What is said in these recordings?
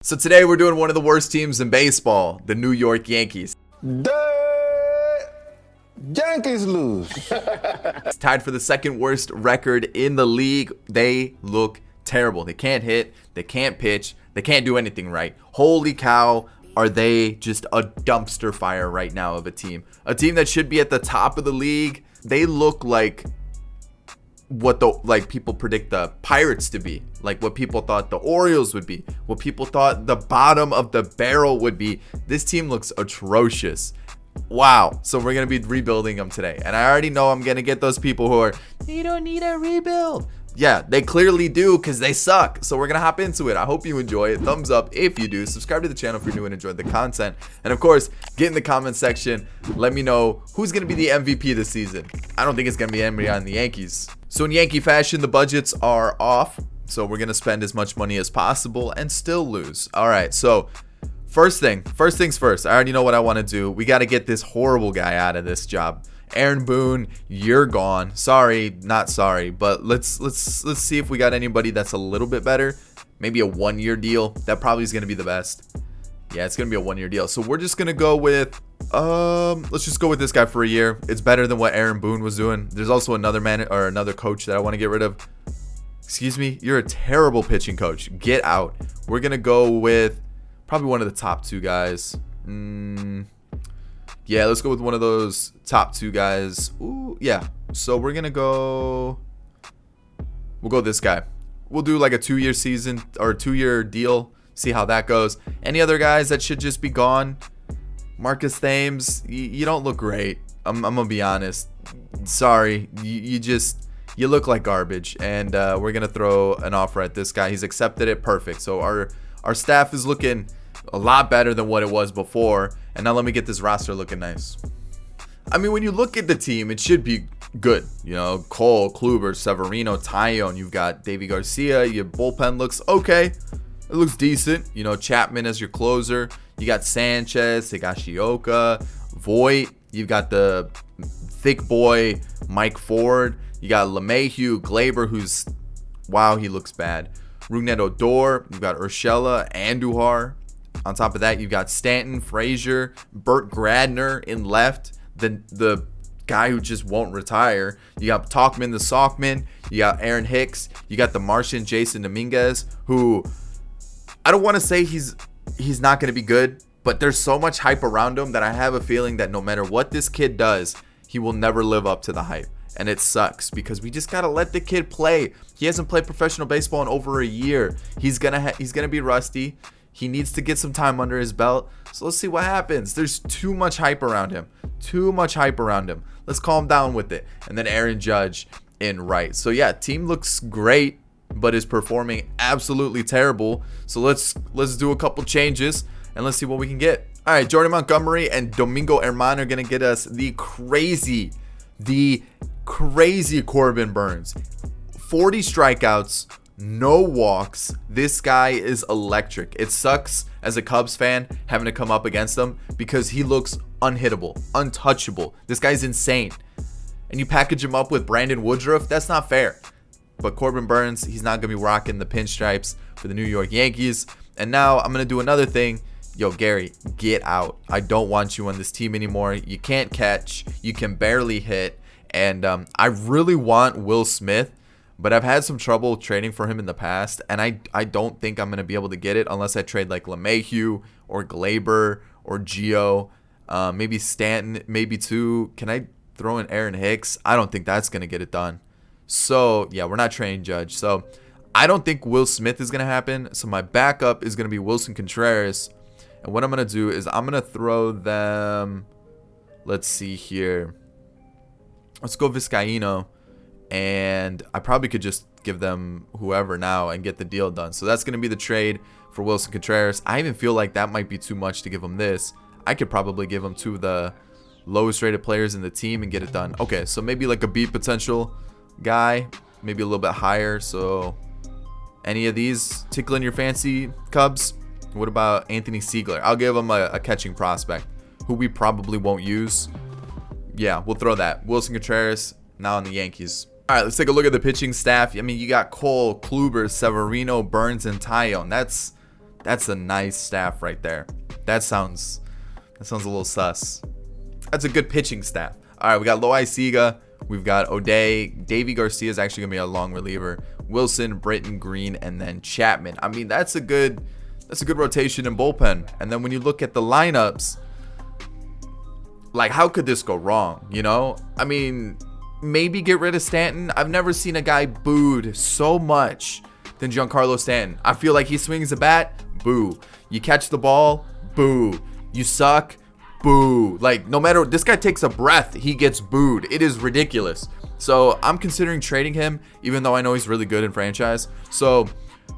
So today we're doing one of the worst teams in baseball, the New York Yankees. The Yankees lose. It's tied for the second worst record in the league. They look terrible. They can't hit, they can't pitch, they can't do anything right. Holy cow, are they just a dumpster fire right now of a team. A team that should be at the top of the league. They look like what people predict the Pirates to be, like what people thought the Orioles would be, what people thought the bottom of the barrel would be. This team looks atrocious. Wow. So we're gonna be rebuilding them today, and I already know I'm gonna get those people who are, you don't need a rebuild. Yeah, they clearly do, because they suck. So we're gonna hop into it. I hope you enjoy it. Thumbs up if you do. Subscribe to the channel if you're new and enjoyed the content, and of course get in the comment section. Let me know who's gonna be the MVP this season. I don't think it's gonna be anybody on the Yankees. So in Yankee fashion, the budgets are off, so we're gonna spend as much money as possible and still lose. All right, so first things first. I already know what I want to do. We got to get this horrible guy out of this job. Aaron Boone, you're gone. Sorry, not sorry, but let's see if we got anybody that's a little bit better. Maybe a 1-year deal. That probably is gonna be the best. Yeah, it's gonna be a 1-year deal. So we're just gonna go with let's just go with this guy for a year. It's better than what Aaron Boone was doing. There's also another man or another coach that I want to get rid of. Excuse me, you're a terrible pitching coach. Get out. We're gonna go with probably one of the top two guys. Yeah, let's go with one of those top two guys. Ooh, yeah. So we're gonna go. We'll go this guy. We'll do like a 2-year season or a 2-year deal. See how that goes. Any other guys that should just be gone? Marcus Thames, you don't look great. I'm gonna be honest. Sorry, you look like garbage. And we're gonna throw an offer at this guy. He's accepted it. Perfect. So our staff is looking a lot better than what it was before. And now let me get this roster looking nice. I mean, when you look at the team, it should be good. You know, Cole, Kluber, Severino, Taillon. You've got Davy Garcia. Your bullpen looks okay. It looks decent. You know, Chapman as your closer. You got Sanchez, Higashioka, Voit. You've got the thick boy Mike Ford. You got LeMahieu, Glaber, who's, wow, he looks bad. Rougned Odor. You've got Urshela, Andujar. On top of that, you've got Stanton, Frazier, Burt Gradner in left, the guy who just won't retire. You got Talkman the Sockman. You got Aaron Hicks. You got the Martian Jason Dominguez, who I don't want to say he's not going to be good, but there's so much hype around him that I have a feeling that no matter what this kid does, he will never live up to the hype. And it sucks because we just got to let the kid play. He hasn't played professional baseball in over a year. He's going to be rusty. He needs to get some time under his belt. So let's see what happens. There's too much hype around him. Let's calm down with it. And then Aaron Judge in right. So yeah, team looks great, but is performing absolutely terrible. So let's do a couple changes and let's see what we can get. All right, Jordan Montgomery and Domingo Herman are going to get us the crazy Corbin Burns. 40 strikeouts. No walks. This guy is electric. It sucks as a Cubs fan having to come up against him because he looks unhittable, untouchable. This guy's insane. And you package him up with Brandon Woodruff, that's not fair. But Corbin Burns, he's not going to be rocking the pinstripes for the New York Yankees. And now I'm going to do another thing. Yo, Gary, get out. I don't want you on this team anymore. You can't catch. You can barely hit. And I really want Will Smith. But I've had some trouble trading for him in the past, and I don't think I'm going to be able to get it unless I trade like LeMahieu or Glaber or Gio, maybe Stanton, maybe two. Can I throw in Aaron Hicks? I don't think that's going to get it done. So, yeah, we're not trading Judge. So, I don't think Will Smith is going to happen. So, my backup is going to be Wilson Contreras. And what I'm going to do is I'm going to throw them, let's see here. Let's go Vizcaíno. And I probably could just give them whoever now and get the deal done. So that's going to be the trade for Wilson Contreras. I even feel like that might be too much to give him this. I could probably give him two of the lowest rated players in the team and get it done. Okay, so maybe like a B potential guy, maybe a little bit higher. So any of these tickling your fancy, Cubs? What about Anthony Siegler? I'll give him a catching prospect who we probably won't use. Yeah, we'll throw that. Wilson Contreras now on the Yankees. All right, let's take a look at the pitching staff. I mean, you got Cole, Kluber, Severino, Burns, and Taillon. That's That's a nice staff right there. That sounds a little sus. That's a good pitching staff. All right, we got Loaiziga, we've got O'Day, Davy Garcia is actually gonna be a long reliever, Wilson, Britton, Green, and then Chapman. I mean, that's a good rotation in bullpen. And then when you look at the lineups, like, how could this go wrong? You know, I mean, maybe get rid of Stanton. I've never seen a guy booed so much than Giancarlo Stanton. I feel like he swings a bat, boo. You catch the ball, boo. You suck, boo. Like, no matter, this guy takes a breath, he gets booed. It is ridiculous. So I'm considering trading him, even though I know he's really good in franchise. So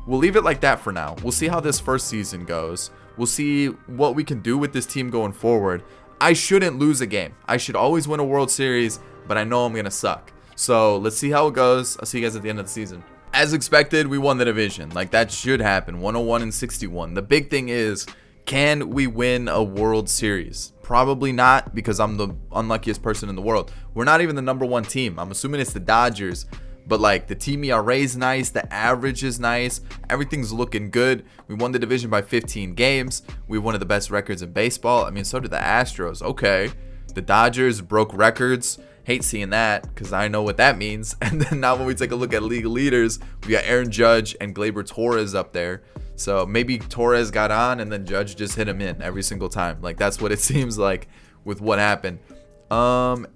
we'll leave it like that for now. We'll see how this first season goes. We'll see what we can do with this team going forward. I shouldn't lose a game. I should always win a World Series, but I know I'm going to suck. So let's see how it goes. I'll see you guys at the end of the season. As expected, we won the division. Like, that should happen. 101-61. The big thing is, can we win a World Series? Probably not, because I'm the unluckiest person in the world. We're not even the number one team. I'm assuming it's the Dodgers. But, like, the team ERA is nice. The average is nice. Everything's looking good. We won the division by 15 games. We have one of the best records in baseball. I mean, so did the Astros. Okay. The Dodgers broke records. Hate seeing that, because I know what that means. And then now when we take a look at league leaders, we got Aaron Judge and Gleyber Torres up there. So maybe Torres got on and then Judge just hit him in every single time. Like, that's what it seems like with what happened.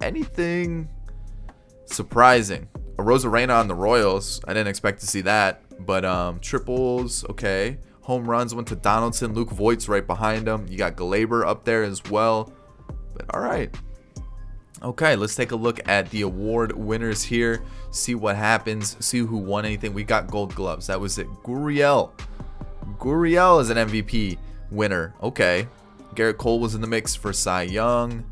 Anything surprising? A Rosarena on the Royals. I didn't expect to see that. But triples, okay. Home runs went to Donaldson. Luke Voigt's right behind him. You got Gleyber up there as well. But all right. Okay, let's take a look at the award winners here. See what happens. See who won anything. We got Gold Gloves. That was it. Gurriel is an MVP winner. Okay. Garrett Cole was in the mix for Cy Young.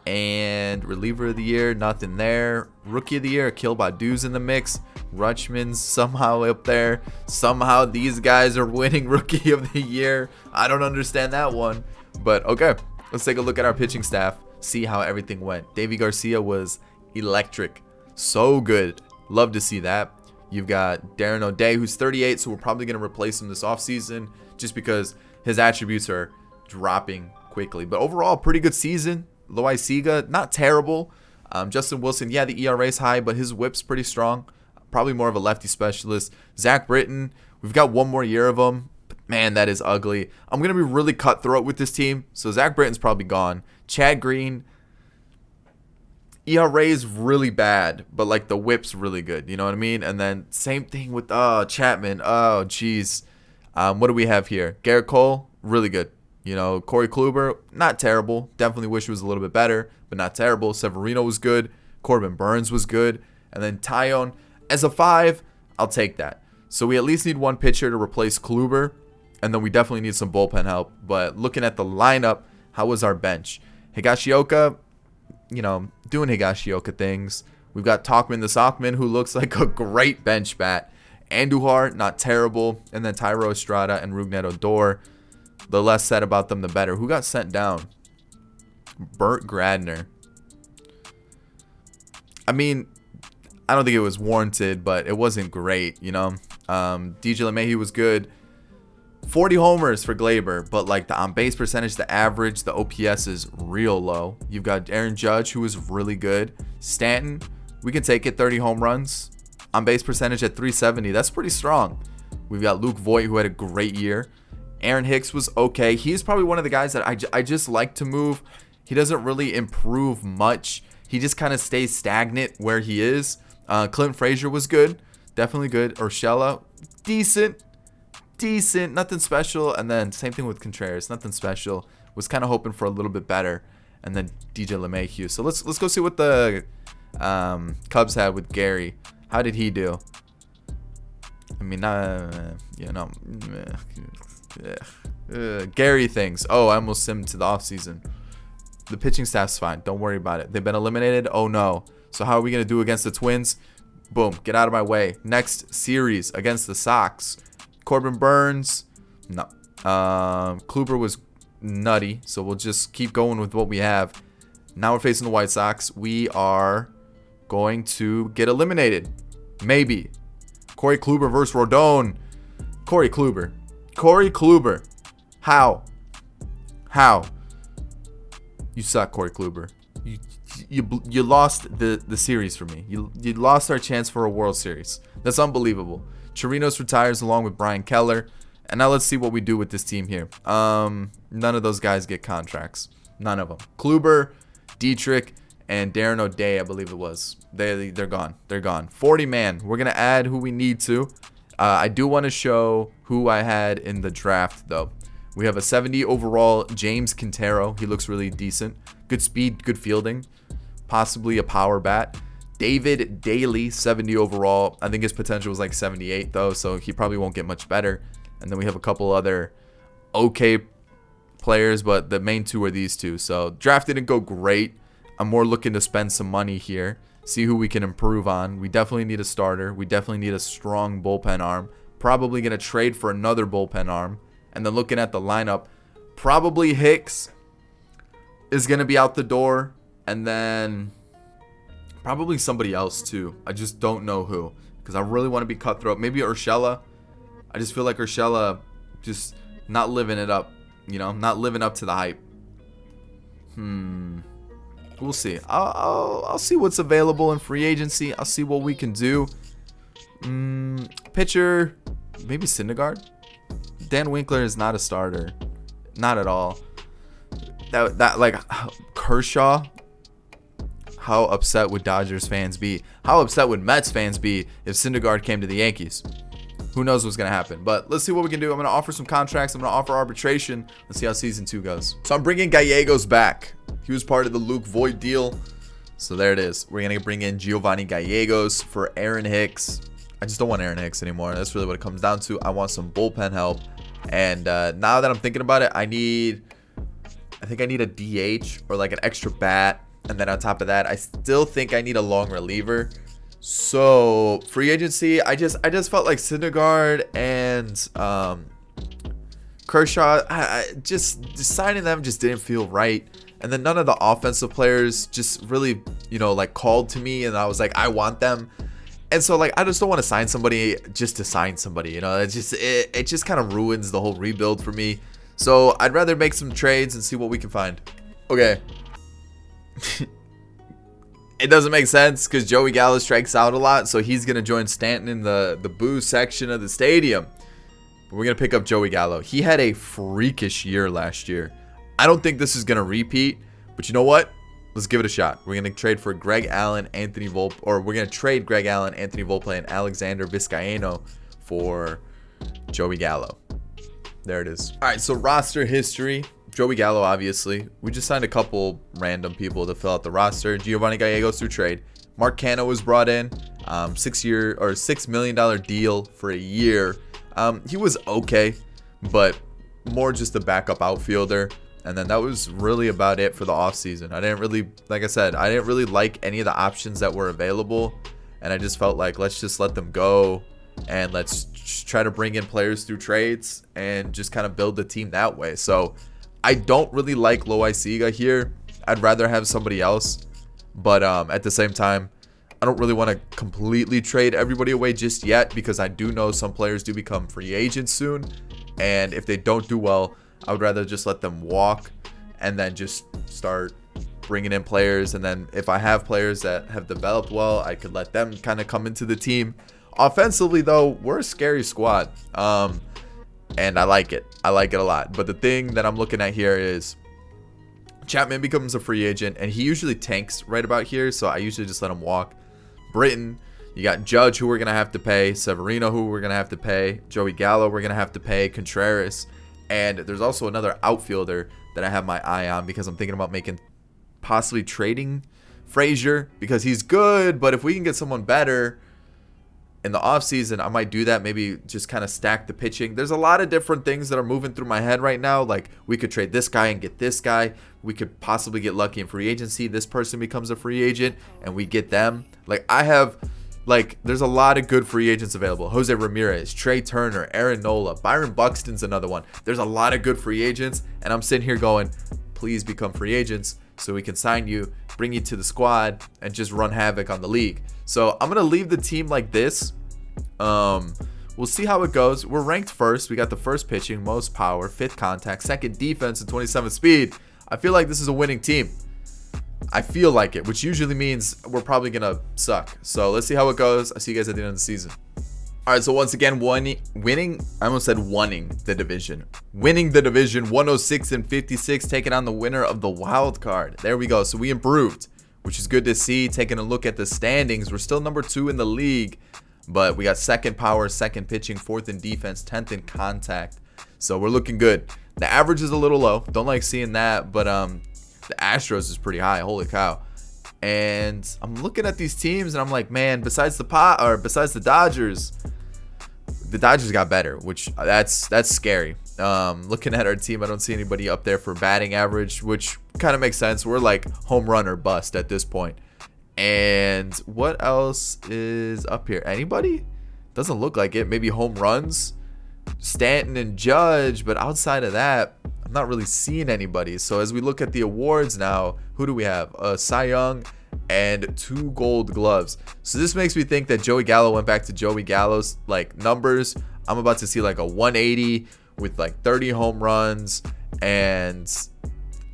And reliever of the year, nothing there. Rookie of the year, Akil Badu's in the mix. Rutschman's somehow up there. Somehow these guys are winning rookie of the year. I don't understand that one. But okay, let's take a look at our pitching staff. See how everything went. Davy Garcia was electric. So good. Love to see that. You've got Darren O'Day, who's 38, so we're probably going to replace him this offseason just because his attributes are dropping quickly. But overall, pretty good season. Loaiziga, not terrible. Justin Wilson, yeah, the ERA is high, but his whip's pretty strong. Probably more of a lefty specialist. Zach Britton, we've got one more year of him. But man, that is ugly. I'm going to be really cutthroat with this team. So Zach Britton's probably gone. Chad Green, ERA is really bad, but like the whip's really good. You know what I mean? And then same thing with Chapman. Oh, jeez. What do we have here? Garrett Cole, really good. You know, Corey Kluber, not terrible. Definitely wish he was a little bit better, but not terrible. Severino was good. Corbin Burns was good. And then Tyone, as a 5, I'll take that. So we at least need one pitcher to replace Kluber, and then we definitely need some bullpen help. But looking at the lineup, how was our bench? Higashioka, you know, doing Higashioka things. We've got Tauchman the Sockman, who looks like a great bench bat. Andujar, not terrible. And then Tyro Estrada and Rougned Odor. The less said about them, the better. Who got sent down? Burt Gradner. I mean, I don't think it was warranted, but it wasn't great, you know. DJ LeMahieu was good. 40 homers for Gleyber, but like the on-base percentage, the average, the OPS is real low. You've got Aaron Judge, who is really good. Stanton, we can take it, 30 home runs. On-base percentage at 370, that's pretty strong. We've got Luke Voigt, who had a great year. Aaron Hicks was okay. He's probably one of the guys that I just like to move. He doesn't really improve much. He just kind of stays stagnant where he is. Clint Frazier was good. Definitely good. Urshela, decent. Nothing special. And then same thing with Contreras. Nothing special. Was kind of hoping for a little bit better. And then DJ LeMahieu. So let's go see what the Cubs had with Gary. How did he do? I mean, Gary things. Oh, I almost simmed to the offseason. The pitching staff's fine. Don't worry about it. They've been eliminated. Oh, no. So how are we going to do against the Twins? Boom. Get out of my way. Next series against the Sox. Corbin Burns. No. Kluber was nutty. So we'll just keep going with what we have. Now we're facing the White Sox. We are going to get eliminated. Maybe. Corey Kluber versus Rodon. Corey Kluber Corey Kluber. How? You suck, Corey Kluber. You lost the series for me. You lost our chance for a World Series. That's unbelievable. Chirinos retires along with Brian Keller. And now let's see what we do with this team here. None of those guys get contracts. None of them. Kluber, Dietrich, and Darren O'Day, I believe it was. They're gone. They're gone. 40 man. We're going to add who we need to. I do want to show who I had in the draft, though. We have a 70 overall James Quintero. He looks really decent. Good speed, good fielding. Possibly a power bat. David Daly, 70 overall. I think his potential was like 78, though, so he probably won't get much better. And then we have a couple other okay players, but the main two are these two. So draft didn't go great. I'm more looking to spend some money here, see who we can improve on. We definitely need a starter. We definitely need a strong bullpen arm. Probably going to trade for another bullpen arm. And then looking at the lineup, probably Hicks is going to be out the door. And then probably somebody else too. I just don't know who, because I really want to be cutthroat. Maybe Urshela. I just feel like Urshela just not living it up. You know, not living up to the hype. We'll see. I'll see what's available in free agency. I'll see what we can do. Pitcher, maybe Syndergaard. Dan Winkler is not a starter, not at all. That like Kershaw. How upset would Dodgers fans be? How upset would Mets fans be if Syndergaard came to the Yankees? Who knows what's going to happen? But let's see what we can do. I'm going to offer some contracts. I'm going to offer arbitration. Let's see how season 2 goes. So I'm bringing Gallegos back. He was part of the Luke Voigt deal. So there it is. We're going to bring in Giovanni Gallegos for Aaron Hicks. I just don't want Aaron Hicks anymore. That's really what it comes down to. I want some bullpen help. And now that I'm thinking about it, I think I need a DH or like an extra bat. And then on top of that, I still think I need a long reliever. So free agency, I just felt like Syndergaard and Kershaw, I just signing them just didn't feel right. And then none of the offensive players just really, like called to me, and I was like, I want them. And so like I just don't want to sign somebody just to sign somebody. It just kind of ruins the whole rebuild for me. So I'd rather make some trades and see what we can find. Okay. It doesn't make sense because Joey Gallo strikes out a lot, so he's going to join Stanton in the boo section of the stadium. But we're going to pick up Joey Gallo. He had a freakish year last year. I don't think this is going to repeat, but you know what? Let's give it a shot. We're going to trade for Greg Allen, Anthony Volpe, or we're going to trade Greg Allen, Anthony Volpe, and Alexander Vizcaino for Joey Gallo. There it is. All right, so roster history. Joey Gallo, obviously. We just signed a couple random people to fill out the roster. Giovanni Gallegos through trade. Mark Canha was brought in. $6 million deal for a year. He was okay, but more just a backup outfielder. And then that was really about it for the offseason. I didn't really, like I said, I didn't really like any of the options that were available. And I just felt like let's just let them go. And let's try to bring in players through trades and just kind of build the team that way. So I don't really like Loaiziga here. I'd rather have somebody else. But at the same time, I don't really want to completely trade everybody away just yet, because I do know some players do become free agents soon. And if they don't do well, I would rather just let them walk and then just start bringing in players. And then if I have players that have developed well, I could let them kind of come into the team. Offensively, though, we're a scary squad. And I like it. I like it a lot. But the thing that I'm looking at here is Chapman becomes a free agent, and he usually tanks right about here, so I usually just let him walk. Britton, you got Judge, who we're going to have to pay. Severino, who we're going to have to pay. Joey Gallo, we're going to have to pay. Contreras. And there's also another outfielder that I have my eye on, because I'm thinking about possibly trading Frazier, because he's good, but if we can get someone better in the offseason, I might do that. Maybe just kind of stack the pitching. There's a lot of different things that are moving through my head right now. Like, we could trade this guy and get this guy. We could possibly get lucky in free agency. This person becomes a free agent and we get them. There's a lot of good free agents available. Jose Ramirez, Trey Turner, Aaron Nola, Byron Buxton's another one. There's a lot of good free agents, and I'm sitting here going, please become free agents so we can sign you, bring you to the squad, and just run havoc on the league. So I'm going to leave the team like this. We'll We'll see how it goes. We're ranked first. We got the first pitching, most power, 5th contact, 2nd defense, and 27th speed. I feel like this is a winning team. I feel like it, which usually means we're probably going to suck. So let's see how it goes. I'll see you guys at the end of the season. All right, so once again, winning. I almost said winning the division. Winning the division, 106-56, taking on the winner of the wild card. There we go. So we improved, which is good to see. Taking a look at the standings, we're still number 2 in the league, but we got 2nd power, 2nd pitching, 4th in defense, 10th in contact. So we're looking good. The average is a little low. Don't like seeing that, but the Astros is pretty high. Holy cow. And I'm looking at these teams and I'm like, man, besides the Dodgers got better, which that's scary. Looking at our team, I don't see anybody up there for batting average, which kind of makes sense. We're like home run or bust at this point. And what else is up here? Anybody? Doesn't look like it. Maybe home runs, Stanton and Judge, but outside of that, I'm not really seeing anybody. So as we look at the awards now, who do we have? Cy Young and 2 gold gloves. So this makes me think that Joey Gallo went back to Joey Gallo's like numbers. I'm about to see like a 180 with like 30 home runs, and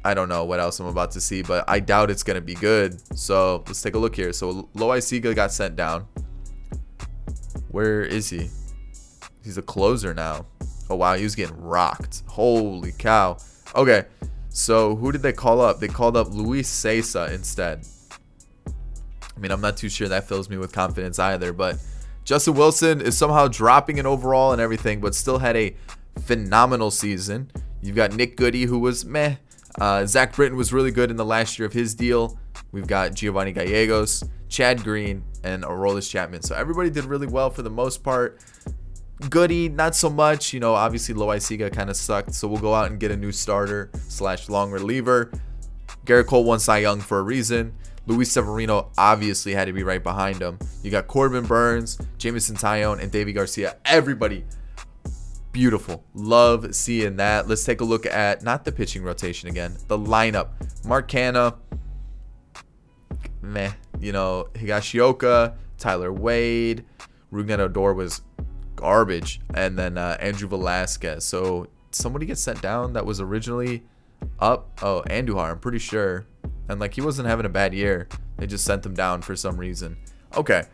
I don't know what else I'm about to see, but I doubt it's going to be good. So let's take a look here. So Loaiziga got sent down. Where is he? He's a closer now. Oh, wow. He was getting rocked. Holy cow. Okay. So who did they call up? They called up Luis Cessa instead. I mean, I'm not too sure that fills me with confidence either, but Justin Wilson is somehow dropping an overall and everything, but still had a phenomenal season. You've got Nick Goody, who was meh. Zach Britton was really good in the last year of his deal. We've got Giovanni Gallegos, Chad Green, and Aroldis Chapman. So everybody did really well for the most part. Goody, not so much. You know, obviously Loaiziga kind of sucked, so we'll go out and get a new starter / long reliever. Garrett Cole won Cy Young for a reason. Luis Severino obviously had to be right behind him. You got Corbin Burns, Jameson Taillon, and Davy Garcia. Everybody beautiful. Love seeing that. Let's take a look at not the pitching rotation again, the lineup. Mark Canha, meh. You know, Higashioka, Tyler Wade, Rougned Odor was garbage, and then Andrew Velasquez. So somebody gets sent down that was originally up. Oh, Andujar, I'm pretty sure. And like he wasn't having a bad year. They just sent him down for some reason. Okay.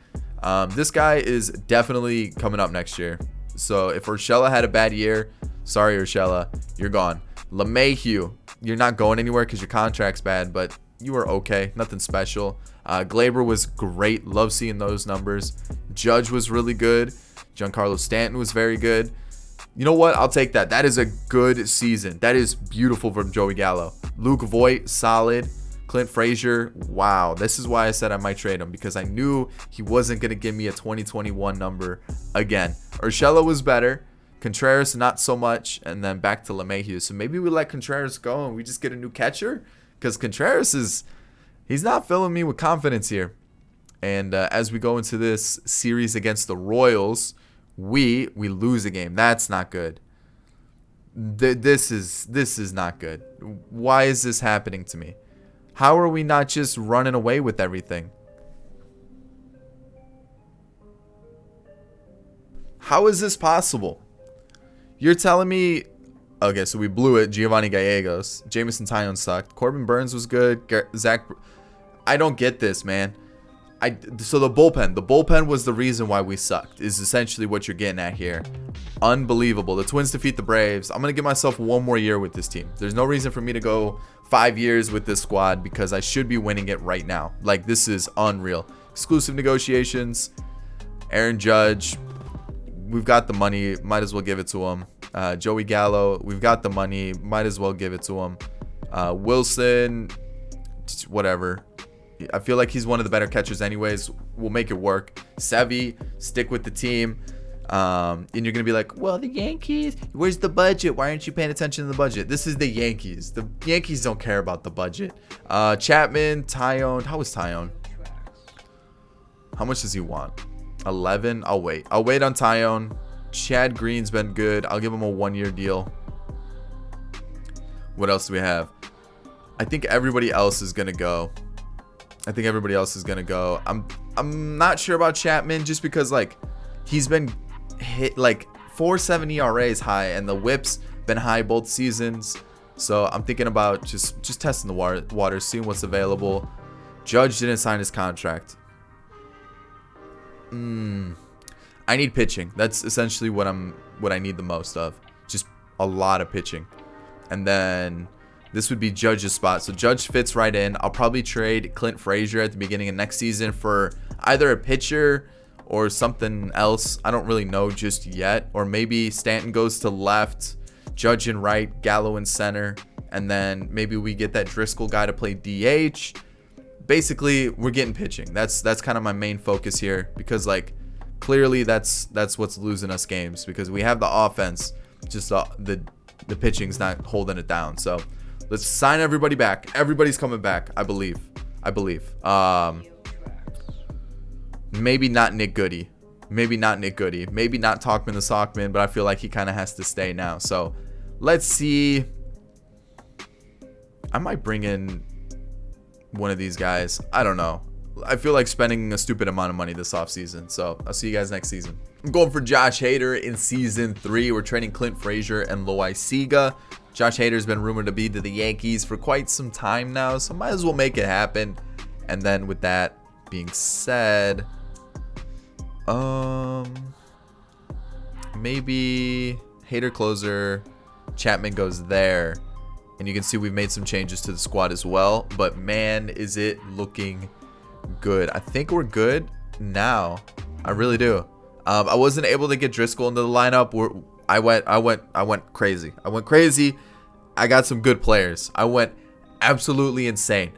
This guy is definitely coming up next year. So if Urshela had a bad year, sorry Urshela, you're gone. LeMahieu, you're not going anywhere because your contract's bad, but you were okay. Nothing special. Glaber was great. Love seeing those numbers. Judge was really good. Giancarlo Stanton was very good. You know what? I'll take that. That is a good season. That is beautiful from Joey Gallo. Luke Voit, solid. Clint Frazier, wow. This is why I said I might trade him, because I knew he wasn't going to give me a 2021 number again. Urshela was better. Contreras, not so much. And then back to LeMahieu. So maybe we let Contreras go and we just get a new catcher, because Contreras he's not filling me with confidence here. And as we go into this series against the Royals, we lose a game. That's not good. This is not good. Why is this happening to me? How are we not just running away with everything? How is this possible? You're telling me... Okay, so we blew it. Giovanni Gallegos. Jameson Taillon sucked. Corbin Burns was good. Zach... I don't get this, man. So the bullpen was the reason why we sucked, is essentially what you're getting at here. Unbelievable. The Twins defeat the Braves. I'm going to give myself one more year with this team. There's no reason for me to go 5 years with this squad, because I should be winning it right now. Like, this is unreal. Exclusive negotiations. Aaron Judge. We've got the money. Might as well give it to him. Joey Gallo. We've got the money. Might as well give it to him. Wilson. Whatever. I feel like he's one of the better catchers anyways. We'll make it work. Sevy, stick with the team. And you're going to be like, well, the Yankees, where's the budget? Why aren't you paying attention to the budget? This is the Yankees. The Yankees don't care about the budget. Chapman, Taillon. How is Taillon? How much does he want? 11? I'll wait. I'll wait on Taillon. Chad Green's been good. I'll give him a 1-year deal. What else do we have? I think everybody else is going to go. I'm not sure about Chapman, just because like he's been hit like 4.7 ERA is high, and the whip's been high both seasons. So I'm thinking about just testing the water, seeing what's available. Judge didn't sign his contract. I need pitching. That's essentially what I need the most of. Just a lot of pitching. And then this would be Judge's spot. So Judge fits right in. I'll probably trade Clint Frazier at the beginning of next season for either a pitcher or something else. I don't really know just yet. Or maybe Stanton goes to left, Judge in right, Gallo in center, and then maybe we get that Driscoll guy to play DH. Basically, we're getting pitching. That's kind of my main focus here, because like clearly that's what's losing us games, because we have the offense, just the pitching's not holding it down. So let's sign everybody back. Everybody's coming back, I believe. Maybe not Nick Goody. Maybe not Talkman the Sockman, but I feel like he kind of has to stay now. So let's see. I might bring in one of these guys. I don't know. I feel like spending a stupid amount of money this offseason. So I'll see you guys next season. I'm going for Josh Hader in season 3. We're trading Clint Frazier and Loaiziga. Josh Hader's been rumored to be to the Yankees for quite some time now, so might as well make it happen. And then with that being said, maybe Hader closer, Chapman goes there. And you can see we've made some changes to the squad as well. But man, is it looking good. I think we're good now. I really do. I wasn't able to get Driscoll into the lineup. I went crazy. I got some good players. I went absolutely insane.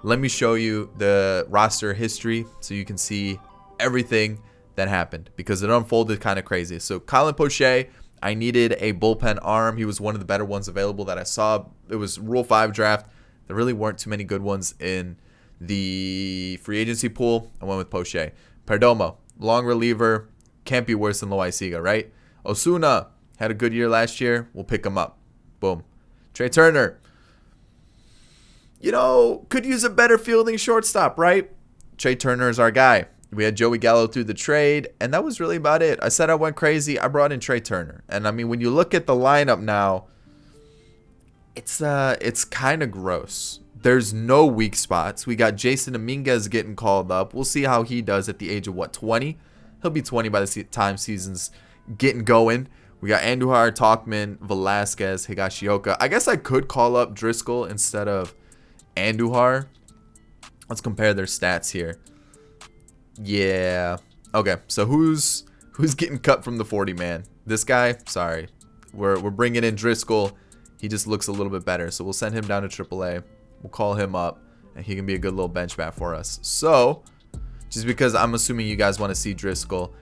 Let me show you the roster history so you can see everything that happened, because it unfolded kind of crazy. So Colin Poche, I needed a bullpen arm. He was one of the better ones available that I saw. It was Rule 5 draft. There really weren't too many good ones in the free agency pool. I went with Poche. Perdomo, long reliever. Can't be worse than Loaiziga, right? Osuna had a good year last year. We'll pick him up. Boom. Trey Turner, could use a better fielding shortstop, right? Trey Turner is our guy. We had Joey Gallo through the trade, and that was really about it. I said I went crazy. I brought in Trey Turner. And I mean, when you look at the lineup now, it's kind of gross. There's no weak spots. We got Jason Dominguez getting called up. We'll see how he does at the age of 20? He'll be 20 by the time season's getting going. We got Andujar, Talkman, Velasquez, Higashioka. I guess I could call up Driscoll instead of Andujar. Let's compare their stats here. Yeah. Okay. So who's getting cut from the 40 man? This guy? Sorry. We're bringing in Driscoll. He just looks a little bit better. So we'll send him down to AAA. We'll call him up, and he can be a good little bench bat for us. So just because I'm assuming you guys want to see Driscoll,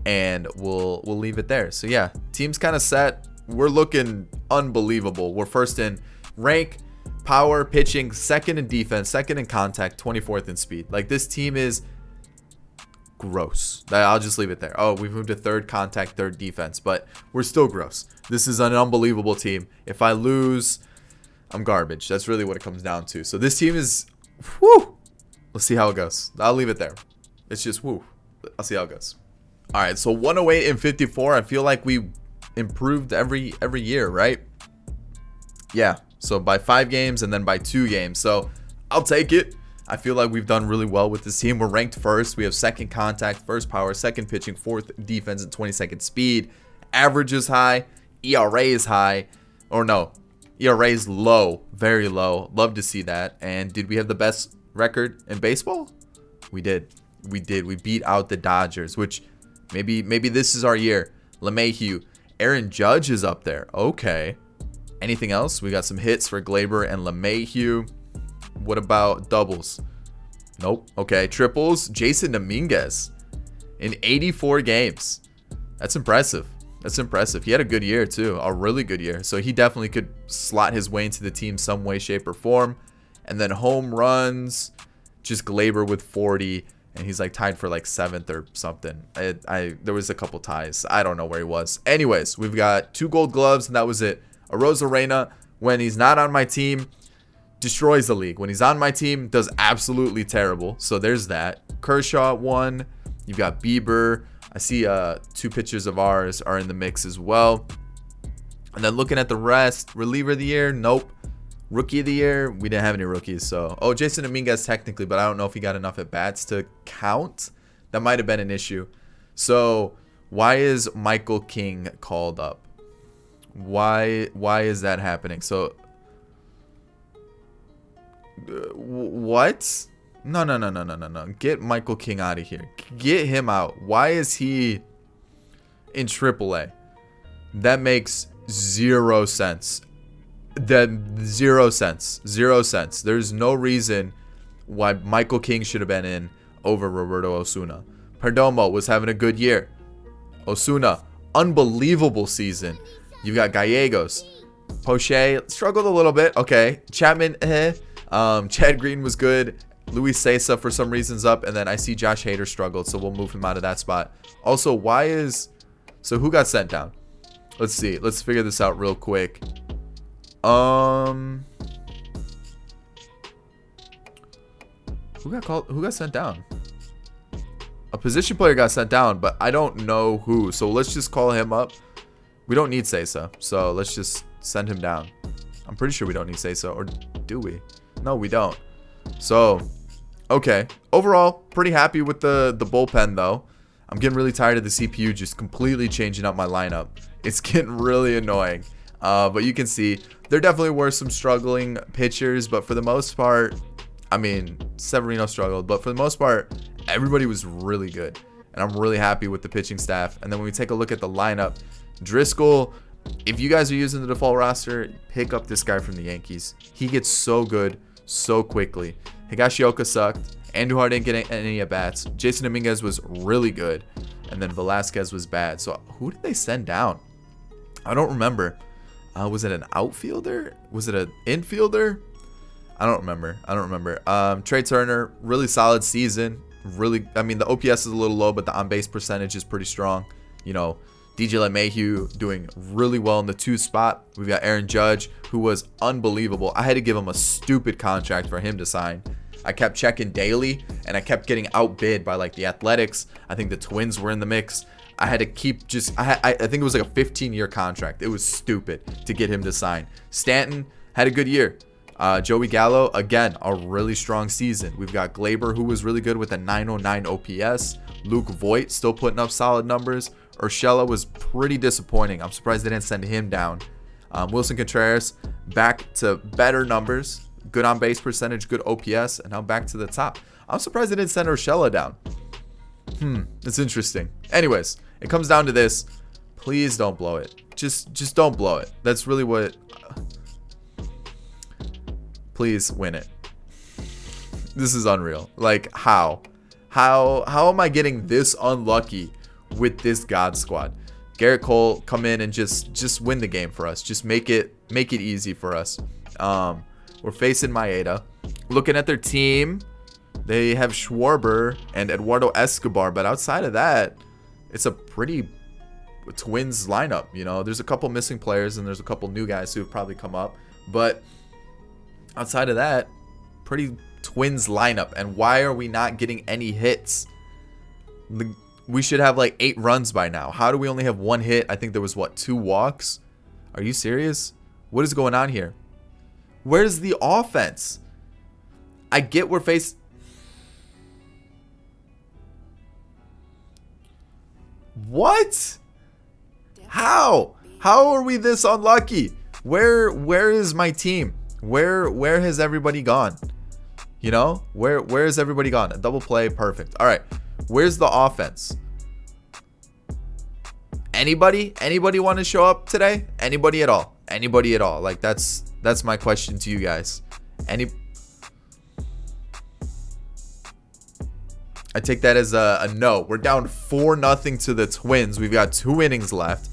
and we'll leave it there. So yeah, team's kind of set. We're looking unbelievable. We're first in rank, power, pitching, second in defense, second in contact, 24th in speed. Like, this team is gross. I'll just leave it there. Oh, we've moved to third contact, third defense, but we're still gross. This is an unbelievable team. If I lose, I'm garbage. That's really what it comes down to. So this team is, whoo. Let's see how it goes. I'll leave it there. It's just whoo. I'll see how it goes. All right, so 108 and 54. I feel like we improved every year, right? Yeah. So by 5 games and then by 2 games. So I'll take it. I feel like we've done really well with this team. We're ranked first. We have second contact, first power, second pitching, fourth defense, and 22nd speed. Average is high. ERA is high. Or no, ERA is low, very low. Love to see that. And did we have the best record in baseball? We did. We beat out the Dodgers, which maybe this is our year. LeMahieu. Aaron Judge is up there. Okay. Anything else? We got some hits for Glaber and LeMahieu. What about doubles? Nope. Okay. Triples. Jason Dominguez in 84 games. That's impressive. He had a good year too. A really good year. So he definitely could slot his way into the team some way, shape, or form. And then home runs. Just Glaber with 40. And he's like tied for like 7th or something. There was a couple ties. I don't know where he was. Anyways, we've got 2 gold gloves, and that was it. Arozarena, when he's not on my team, destroys the league. When he's on my team, does absolutely terrible. So there's that. Kershaw 1. You've got Bieber, I see 2 pitchers of ours are in the mix as well. And then looking at the rest, reliever of the year, nope. Rookie of the year, we didn't have any rookies. So, oh, Jason Dominguez technically, but I don't know if he got enough at bats to count. That might have been an issue. So, why is Michael King called up? Why is that happening? So, what? No. Get Michael King out of here. Get him out. Why is he in AAA? That makes 0 sense. Zero sense. There's no reason why Michael King should have been in over Roberto Osuna. Perdomo was having a good year. Osuna, unbelievable season. You've got Gallegos. Poche struggled a little bit. Okay. Chapman, Chad Green was good. Luis Cessa for some reason's up. And then I see Josh Hader struggled, so we'll move him out of that spot. Also, so who got sent down? Let's see. Let's figure this out real quick. Who got sent down? A position player got sent down, but I don't know who. So let's just call him up. We don't need Cessa, so let's just send him down. I'm pretty sure we don't need Cessa, or do we? No, we don't. So, okay. Overall, pretty happy with the bullpen, though. I'm getting really tired of the CPU just completely changing up my lineup. It's getting really annoying. But you can see there definitely were some struggling pitchers, but for the most part, I mean, Severino struggled, but for the most part, everybody was really good. And I'm really happy with the pitching staff. And then when we take a look at the lineup, Driscoll, if you guys are using the default roster, pick up this guy from the Yankees. He gets so good so quickly. Higashioka sucked. Andujar didn't get any at-bats. Jason Dominguez was really good. And then Velasquez was bad. So who did they send down? I don't remember. Was it an outfielder? Was it an infielder? I don't remember. Trey Turner, really solid season. Really, I mean, the OPS is a little low, but the on-base percentage is pretty strong. You know, DJ LeMahieu doing really well in the 2 spot. We've got Aaron Judge, who was unbelievable. I had to give him a stupid contract for him to sign. I kept checking daily, and I kept getting outbid by, like, the Athletics. I think the Twins were in the mix. I had to keep I think it was like a 15-year contract. It was stupid to get him to sign. Stanton had a good year. Joey Gallo, again, a really strong season. We've got Glaber, who was really good with a 909 OPS. Luke Voigt still putting up solid numbers. Urshela was pretty disappointing. I'm surprised they didn't send him down. Wilson Contreras, back to better numbers. Good on base percentage, good OPS, and now back to the top. I'm surprised they didn't send Urshela down. It's interesting. Anyways, it comes down to this. Please don't blow it. Just don't blow it. That's really what... Please win it. This is unreal. Like, how am I getting this unlucky with this God squad? Garrett Cole, come in and just win the game for us. Just make it easy for us. We're facing Maeda. Looking at their team, they have Schwarber and Eduardo Escobar, but outside of that, it's a pretty Twins lineup. You know, there's a couple missing players and there's a couple new guys who have probably come up, but outside of that, pretty Twins lineup. And why are we not getting any hits? We should have like 8 runs by now. How do we only have 1 hit? I think there was, 2 walks? Are you serious? What is going on here? Where's the offense? I get we're faced... What? How are we this unlucky? Where is my team? Where has everybody gone? You know, where is everybody gone? A double play, perfect. All right, where's the offense? Anybody want to show up today? Anybody at all? Like, that's my question to you guys. I take that as a no. We're down 4-0 to the Twins. We've got 2 innings left.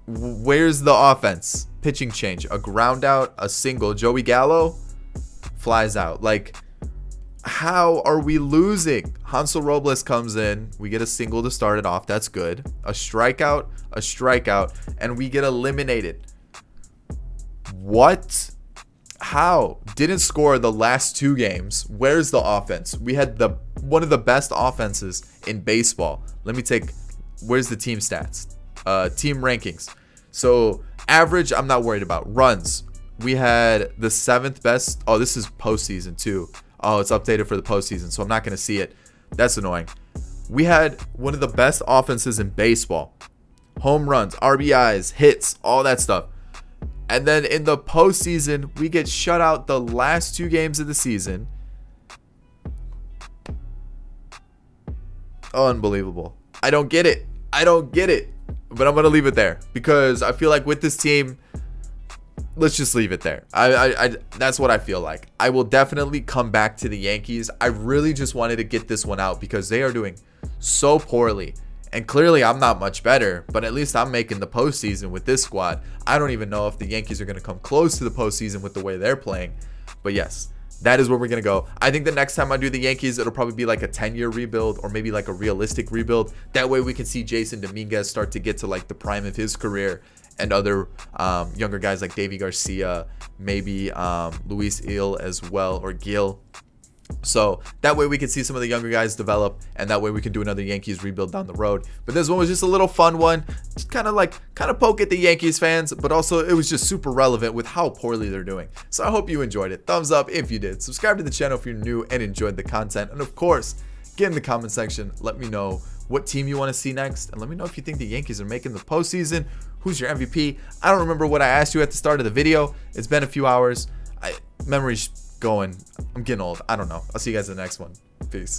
Where's the offense? Pitching change. A ground out, a single. Joey Gallo flies out. Like, how are we losing? Hansel Robles comes in. We get a single to start it off. That's good. A strikeout, and we get eliminated. What? How? Didn't score the last 2 games. Where's the offense? We had one of the best offenses in baseball. Where's the team stats? Team rankings. So average, I'm not worried about. Runs, we had the 7th best. Oh, this is postseason too. Oh, it's updated for the postseason, so I'm not going to see it. That's annoying. We had one of the best offenses in baseball. Home runs, RBIs, hits, all that stuff. And then in the postseason, we get shut out the last 2 games of the season. Unbelievable. I don't get it. But I'm going to leave it there because I feel like with this team, let's just leave it there. That's what I feel like. I will definitely come back to the Yankees. I really just wanted to get this one out because they are doing so poorly. And clearly I'm not much better, but at least I'm making the postseason with this squad. I don't even know if the Yankees are going to come close to the postseason with the way they're playing. But yes, that is where we're going to go. I think the next time I do the Yankees, it'll probably be like a 10-year rebuild or maybe like a realistic rebuild. That way we can see Jason Dominguez start to get to like the prime of his career, and other younger guys like Davy Garcia, maybe Luis Gil as well, or Gil. So that way we can see some of the younger guys develop, and that way we can do another Yankees rebuild down the road. But this one was just a little fun one, just kind of poke at the Yankees fans, but also it was just super relevant with how poorly they're doing. So I hope you enjoyed it. Thumbs up if you did. Subscribe to the channel if you're new and enjoyed the content, and of course, get in the comment section. Let me know what team you want to see next, and let me know if you think the Yankees are making the postseason. Who's your MVP? I don't remember what I asked you at the start of the video. It's been a few hours. Memory's going. I'm getting old. I don't know. I'll see you guys in the next one. Peace.